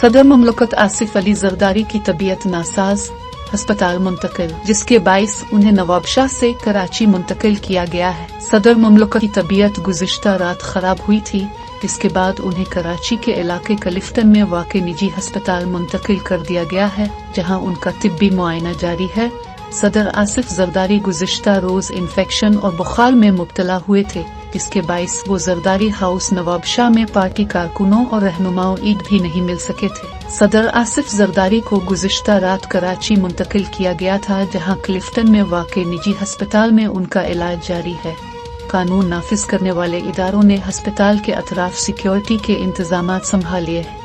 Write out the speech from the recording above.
صدر مملکت آصف علی زرداری کی طبیعت ناساز، ہسپتال منتقل، جس کے باعث انہیں نواب شاہ سے کراچی منتقل کیا گیا ہے۔ صدر مملکت کی طبیعت گزشتہ رات خراب ہوئی تھی، جس کے بعد انہیں کراچی کے علاقے کلفٹن میں واقع نجی ہسپتال منتقل کر دیا گیا ہے، جہاں ان کا طبی معائنہ جاری ہے۔ صدر آصف زرداری گزشتہ روز انفیکشن اور بخار میں مبتلا ہوئے تھے، جس کے باعث وہ زرداری ہاؤس نواب شاہ میں پارٹی کارکنوں اور رہنماؤں عید بھی نہیں مل سکے تھے۔ صدر آصف زرداری کو گزشتہ رات کراچی منتقل کیا گیا تھا، جہاں کلفٹن میں واقع نجی ہسپتال میں ان کا علاج جاری ہے۔ قانون نافذ کرنے والے اداروں نے ہسپتال کے اطراف سیکیورٹی کے انتظامات سنبھال لیے ہیں۔